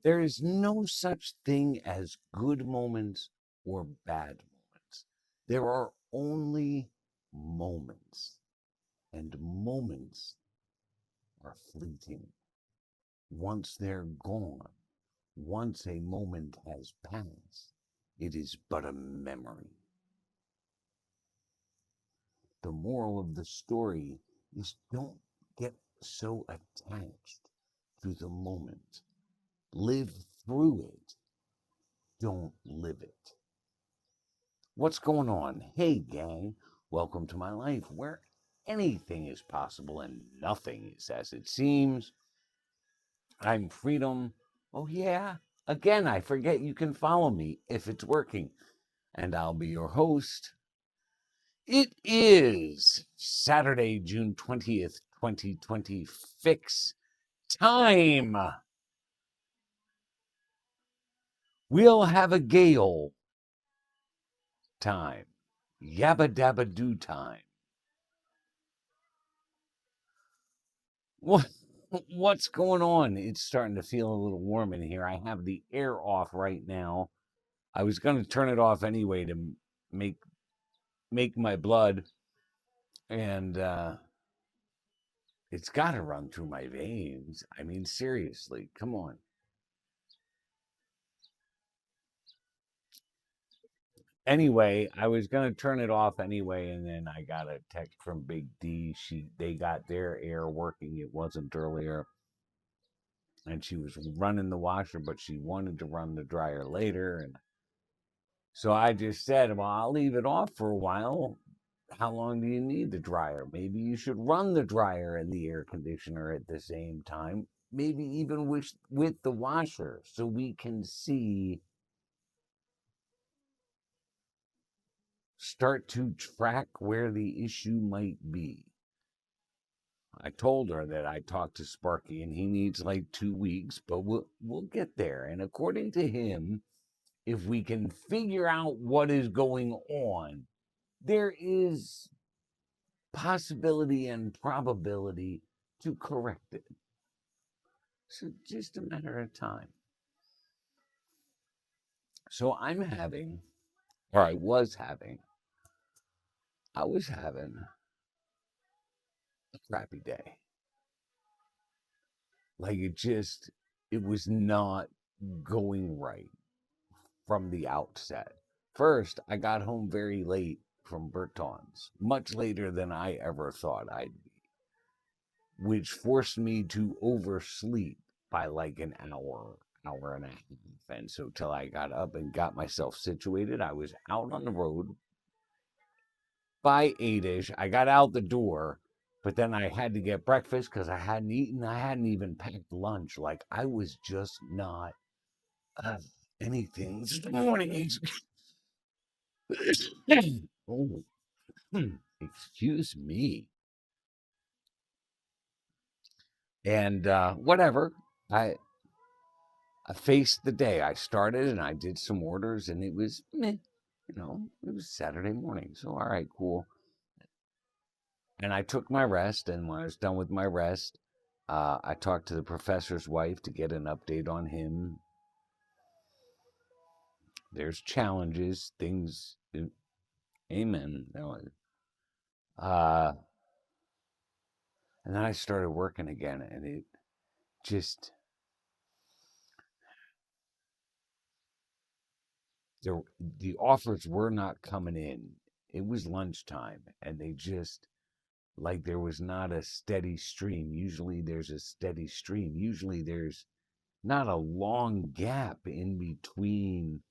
There is no such thing as good moments or bad moments. There are only moments, and moments are fleeting. Once they're gone, once a moment has passed, it is but a memory. The moral of the story is don't get so attached to the moment. Live through it, don't live it. What's going on? Hey, gang. Welcome to my life where anything is possible and nothing is as it seems. I'm Freedom. Oh, yeah. Again, I forget you can follow me if it's working, and I'll be your host. It is Saturday, June 20th, 2020. Fix time. We'll have a gale time. Yabba dabba do time. What's going on? It's starting to feel a little warm in here. I have the air off right now. I was going to turn it off anyway to make make my blood, and it's got to run through my veins. I mean, seriously, come on. Anyway, I was going to turn it off anyway, and then I got a text from Big D. They got their air working. It wasn't earlier, and she was running the washer, but she wanted to run the dryer later, and so I just said, well, I'll leave it off for a while. How long do you need the dryer? Maybe you should run the dryer and the air conditioner at the same time. Maybe even with the washer so we can start to track where the issue might be. I told her that I talked to Sparky and he needs like 2 weeks, but we'll get there. And according to him, if we can figure out what is going on, there is possibility and probability to correct it. So just a matter of time. So I was having a crappy day. Like it was not going right from the outset. First, I got home very late from Berton's, much later than I ever thought I'd be, which forced me to oversleep by like an hour and a half. And so till I got up and got myself situated, I was out on the road by 8ish. I got out the door, but then I had to get breakfast because I hadn't eaten. I hadn't even packed lunch. Like I was just not uh, anything this morning. Oh, excuse me. And whatever. I I faced the day. I started and I did some orders, and it was meh. It was Saturday morning. So all right, cool. And I took my rest, and when I was done with my rest, I talked to the professor's wife to get an update on him. There's challenges, things. Amen. Uh, and then I started working again, and it just the offers were not coming in. It was lunchtime, and they just like there was not a steady stream. Usually there's a steady stream. Usually there's not a long gap in between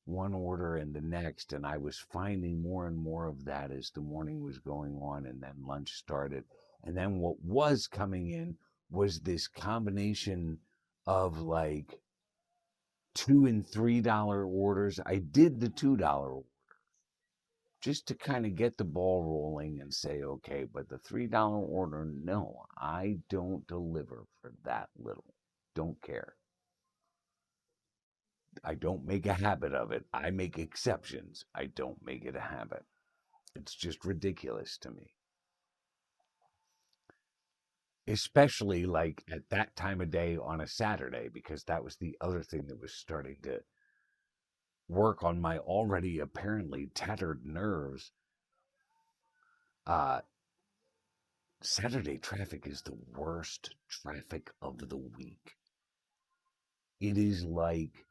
one order and the next. And I was finding more and more of that as the morning was going on, and then lunch started. And then what was coming in was this combination of like $2 and $3 orders. I did the $2 just to kind of get the ball rolling and say, okay, but the $3 order, no, I don't deliver for that little. Don't care. I don't make a habit of it. I make exceptions. I don't make it a habit. It's just ridiculous to me. especially like at that time of day on a Saturday, because that was the other thing that was starting to work on my already apparently tattered nerves. Uh, Saturday traffic is the worst traffic of the week. It is like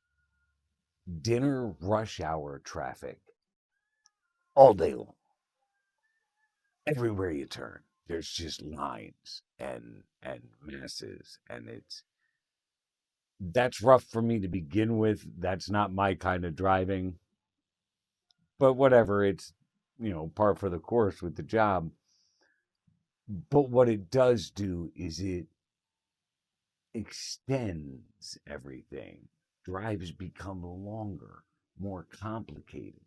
dinner rush hour traffic all day long. Everywhere you turn, there's just lines and masses, and that's rough for me to begin with. That's not my kind of driving, but whatever. It's par for the course with the job. But what it does do is it extends everything. Drives become longer, more complicated,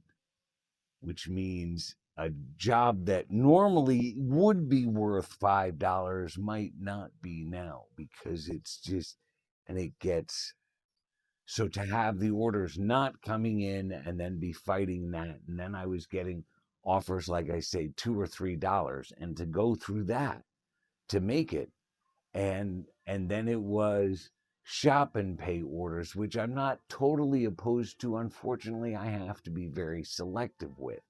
which means a job that normally would be worth $5 might not be now because it's just, and it gets, so to have the orders not coming in and then be fighting that, and then I was getting offers, like I say, $2 or $3, and to go through that to make it, and then it was shop and pay orders, which I'm not totally opposed to. Unfortunately, I have to be very selective with,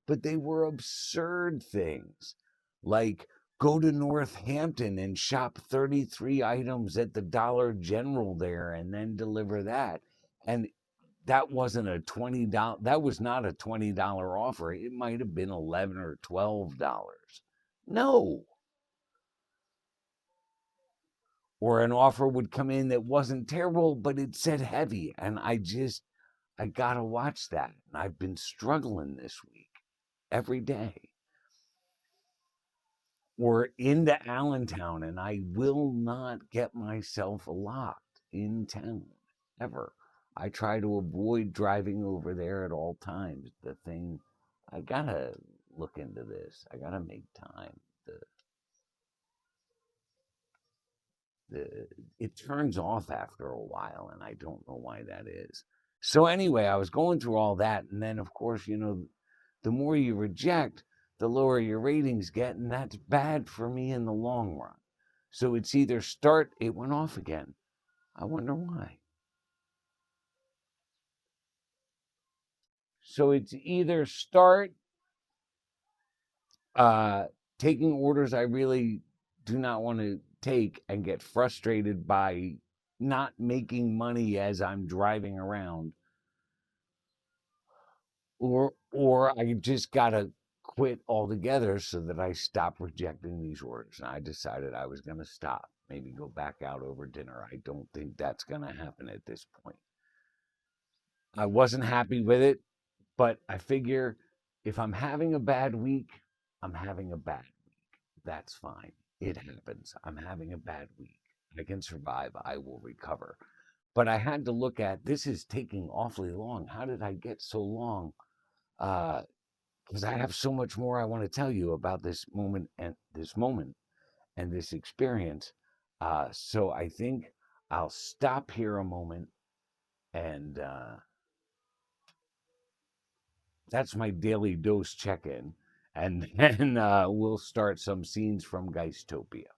but they were absurd things, like go to Northampton and shop 33 items at the Dollar General there and then deliver that. And that wasn't a $20, that was not a $20 offer. It might have been 11 or $12. No. Or an offer would come in that wasn't terrible, but it said heavy. And I got to watch that. And I've been struggling this week every day. Or into Allentown, and I will not get myself locked in town ever. I try to avoid driving over there at all times. The thing, I got to look into this. I got to make time. The, it turns off after a while, and I don't know why that is. So anyway, I was going through all that, and then of course, the more you reject, the lower your ratings get, and that's bad for me in the long run. So it's either start, it went off again. I wonder why. So it's either start uh, taking orders I really do not want to take and get frustrated by not making money as I'm driving around, or I just gotta quit altogether so that I stop rejecting these orders. And I decided I was gonna stop, maybe go back out over dinner. I don't think that's gonna happen at this point. I wasn't happy with it, but I figure if I'm having a bad week, I'm having a bad week. That's fine. It happens. I'm having a bad week. I can survive. I will recover. But I had to look at, this is taking awfully long. How did I get so long? Because I have so much more I want to tell you about this moment and this experience. So I think I'll stop here a moment, and that's my daily dose check-in, and then we'll start some scenes from Geistopia.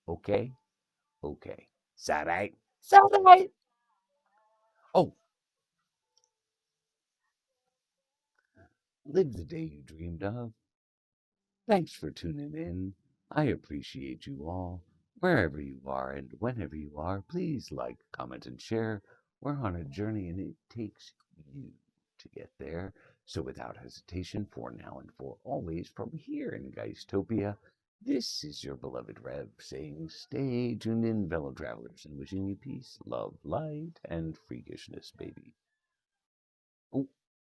Okay, okay. Is that right? Is that right? Oh, live the day you dreamed of. Thanks for tuning in. I appreciate you all. Wherever you are and whenever you are, please like, comment, and share. We're on a journey and it takes you to get there. So without hesitation, for now and for always, from here in Geistopia, this is your beloved Rev saying stay tuned in, fellow travelers, and wishing you peace, love, light, and freakishness, baby. Oh,